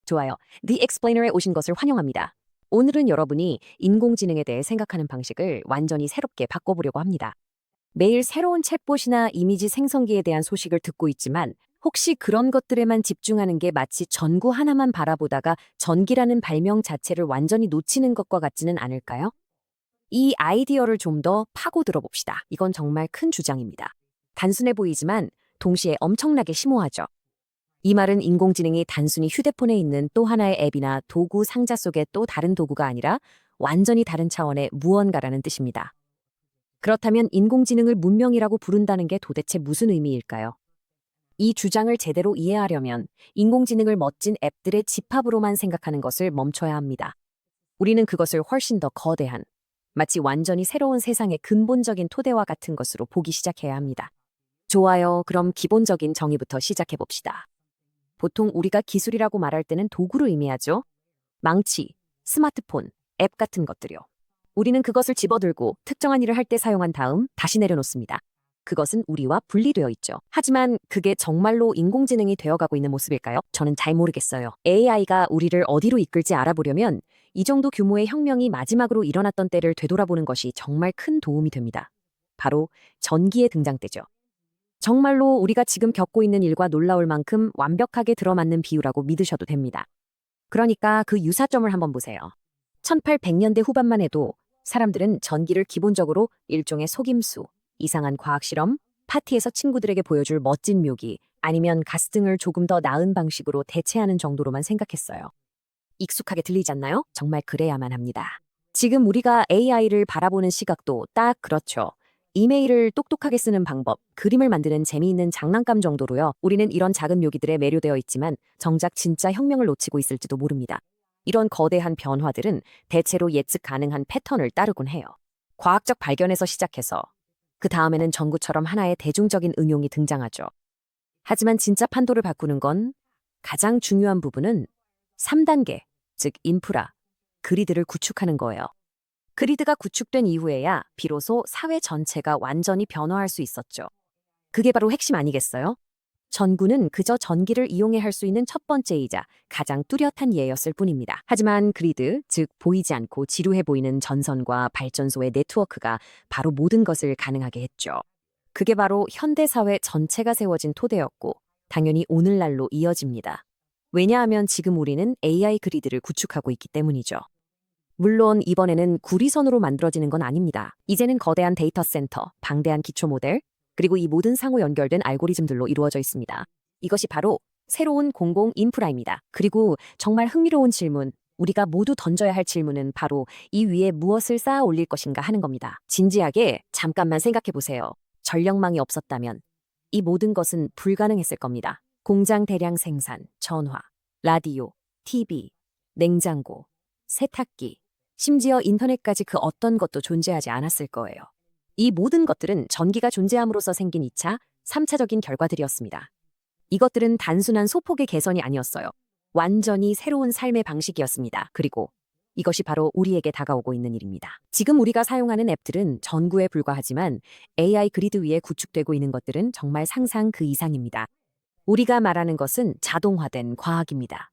좋아요. The Explainer에 오신 것을 환영합니다. 오늘은 여러분이 인공지능에 대해 생각하는 방식을 완전히 새롭게 바꿔보려고 합니다. 매일 새로운 챗봇이나 이미지 생성기에 대한 소식을 듣고 있지만 혹시 그런 것들에만 집중하는 게 마치 전구 하나만 바라보다가 전기라는 발명 자체를 완전히 놓치는 것과 같지는 않을까요? 이 아이디어를 좀 더 파고들어 봅시다. 이건 정말 큰 주장입니다. 단순해 보이지만 동시에 엄청나게 심오하죠. 이 말은 인공지능이 단순히 휴대폰에 있는 또 하나의 앱이나 도구 상자 속의 또 다른 도구가 아니라 완전히 다른 차원의 무언가라는 뜻입니다. 그렇다면 인공지능을 문명이라고 부른다는 게 도대체 무슨 의미일까요? 이 주장을 제대로 이해하려면 인공지능을 멋진 앱들의 집합으로만 생각하는 것을 멈춰야 합니다. 우리는 그것을 훨씬 더 거대한, 마치 완전히 새로운 세상의 근본적인 토대와 같은 것으로 보기 시작해야 합니다. 좋아요. 그럼 기본적인 정의부터 시작해 봅시다. 보통 우리가 기술이라고 말할 때는 도구를 의미하죠. 망치, 스마트폰, 앱 같은 것들이요. 우리는 그것을 집어들고 특정한 일을 할 때 사용한 다음 다시 내려놓습니다. 그것은 우리와 분리되어 있죠. 하지만 그게 정말로 인공지능이 되어가고 있는 모습일까요? 저는 잘 모르겠어요. AI가 우리를 어디로 이끌지 알아보려면 이 정도 규모의 혁명이 마지막으로 일어났던 때를 되돌아보는 것이 정말 큰 도움이 됩니다. 바로 전기의 등장 때죠. 정말로 우리가 지금 겪고 있는 일과 놀라울 만큼 완벽하게 들어맞는 비유라고 믿으셔도 됩니다. 그러니까 그 유사점을 한번 보세요. 1800년대 후반만 해도 사람들은 전기를 기본적으로 일종의 속임수, 이상한 과학실험, 파티에서 친구들에게 보여줄 멋진 묘기, 아니면 가스 등을 조금 더 나은 방식으로 대체하는 정도로만 생각했어요. 익숙하게 들리지 않나요? 정말 그래야만 합니다. 지금 우리가 AI를 바라보는 시각도 딱 그렇죠. 이메일을 똑똑하게 쓰는 방법, 그림을 만드는 재미있는 장난감 정도로요. 우리는 이런 작은 묘기들에 매료되어 있지만 정작 진짜 혁명을 놓치고 있을지도 모릅니다. 이런 거대한 변화들은 대체로 예측 가능한 패턴을 따르곤 해요. 과학적 발견에서 시작해서 그 다음에는 전구처럼 하나의 대중적인 응용이 등장하죠. 하지만 진짜 판도를 바꾸는 건 가장 중요한 부분은 3단계, 즉 인프라, 그리드를 구축하는 거예요. 그리드가 구축된 이후에야 비로소 사회 전체가 완전히 변화할 수 있었죠. 그게 바로 핵심 아니겠어요? 전구는 그저 전기를 이용해 할 수 있는 첫 번째이자 가장 뚜렷한 예였을 뿐입니다. 하지만 그리드, 즉 보이지 않고 지루해 보이는 전선과 발전소의 네트워크가 바로 모든 것을 가능하게 했죠. 그게 바로 현대사회 전체가 세워진 토대였고 당연히 오늘날로 이어집니다. 왜냐하면 지금 우리는 AI 그리드를 구축하고 있기 때문이죠. 물론 이번에는 구리선으로 만들어지는 건 아닙니다. 이제는 거대한 데이터 센터, 방대한 기초 모델, 그리고 이 모든 상호 연결된 알고리즘들로 이루어져 있습니다. 이것이 바로 새로운 공공 인프라입니다. 그리고 정말 흥미로운 질문, 우리가 모두 던져야 할 질문은 바로 이 위에 무엇을 쌓아 올릴 것인가 하는 겁니다. 진지하게 잠깐만 생각해 보세요. 전력망이 없었다면 이 모든 것은 불가능했을 겁니다. 공장 대량 생산, 전화, 라디오, TV, 냉장고, 세탁기, 심지어 인터넷까지 그 어떤 것도 존재하지 않았을 거예요. 이 모든 것들은 전기가 존재함으로써 생긴 2차, 3차적인 결과들이었습니다. 이것들은 단순한 소폭의 개선이 아니었어요. 완전히 새로운 삶의 방식이었습니다. 그리고 이것이 바로 우리에게 다가오고 있는 일입니다. 지금 우리가 사용하는 앱들은 전구에 불과하지만 AI 그리드 위에 구축되고 있는 것들은 정말 상상 그 이상입니다. 우리가 말하는 것은 자동화된 과학입니다.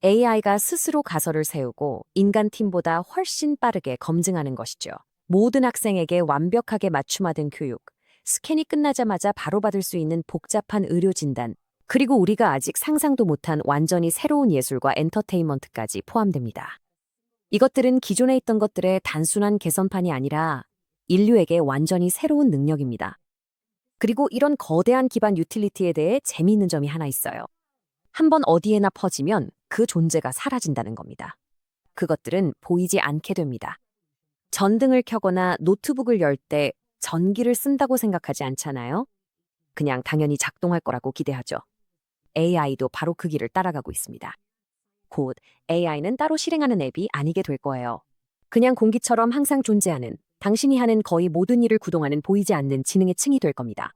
AI가 스스로 가설을 세우고 인간 팀보다 훨씬 빠르게 검증하는 것이죠. 모든 학생에게 완벽하게 맞춤화된 교육, 스캔이 끝나자마자 바로 받을 수 있는 복잡한 의료 진단, 그리고 우리가 아직 상상도 못한 완전히 새로운 예술과 엔터테인먼트까지 포함됩니다. 이것들은 기존에 있던 것들의 단순한 개선판이 아니라 인류에게 완전히 새로운 능력입니다. 그리고 이런 거대한 기반 유틸리티에 대해 재미있는 점이 하나 있어요. 한번 어디에나 퍼지면 그 존재가 사라진다는 겁니다. 그것들은 보이지 않게 됩니다. 전등을 켜거나 노트북을 열 때 전기를 쓴다고 생각하지 않잖아요? 그냥 당연히 작동할 거라고 기대하죠. AI도 바로 그 길을 따라가고 있습니다. 곧 AI는 따로 실행하는 앱이 아니게 될 거예요. 그냥 공기처럼 항상 존재하는, 당신이 하는 거의 모든 일을 구동하는 보이지 않는 지능의 층이 될 겁니다.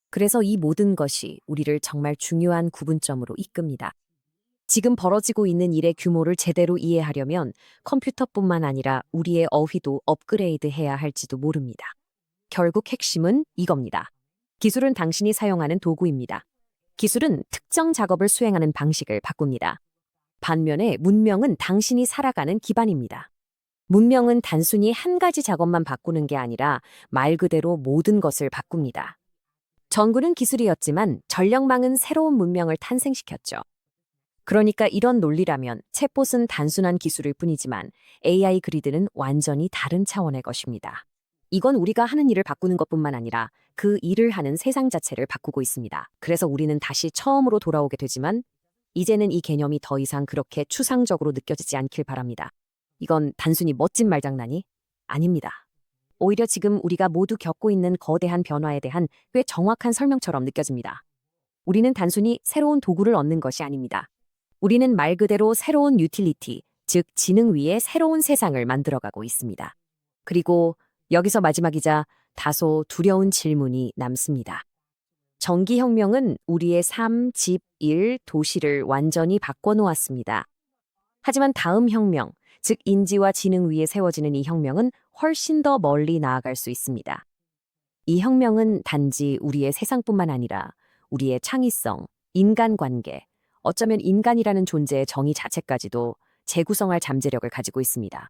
그래서 이 모든 것이 우리를 정말 중요한 구분점으로 이끕니다. 지금 벌어지고 있는 일의 규모를 제대로 이해하려면 컴퓨터뿐만 아니라 우리의 어휘도 업그레이드해야 할지도 모릅니다. 결국 핵심은 이겁니다. 기술은 당신이 사용하는 도구입니다. 기술은 특정 작업을 수행하는 방식을 바꿉니다. 반면에 문명은 당신이 살아가는 기반입니다. 문명은 단순히 한 가지 작업만 바꾸는 게 아니라 말 그대로 모든 것을 바꿉니다. 전구는 기술이었지만 전력망은 새로운 문명을 탄생시켰죠. 그러니까 이런 논리라면 챗봇은 단순한 기술일 뿐이지만 AI 그리드는 완전히 다른 차원의 것입니다. 이건 우리가 하는 일을 바꾸는 것뿐만 아니라 그 일을 하는 세상 자체를 바꾸고 있습니다. 그래서 우리는 다시 처음으로 돌아오게 되지만 이제는 이 개념이 더 이상 그렇게 추상적으로 느껴지지 않길 바랍니다. 이건 단순히 멋진 말장난이 아닙니다. 오히려 지금 우리가 모두 겪고 있는 거대한 변화에 대한 꽤 정확한 설명처럼 느껴집니다. 우리는 단순히 새로운 도구를 얻는 것이 아닙니다. 우리는 말 그대로 새로운 유틸리티, 즉 지능 위에 새로운 세상을 만들어가고 있습니다. 그리고 여기서 마지막이자 다소 두려운 질문이 남습니다. 전기혁명은 우리의 삶, 집, 일, 도시를 완전히 바꿔놓았습니다. 하지만 다음 혁명, 즉 인지와 지능 위에 세워지는 이 혁명은 훨씬 더 멀리 나아갈 수 있습니다. 이 혁명은 단지 우리의 세상뿐만 아니라 우리의 창의성, 인간관계, 어쩌면 인간이라는 존재의 정의 자체까지도 재구성할 잠재력을 가지고 있습니다.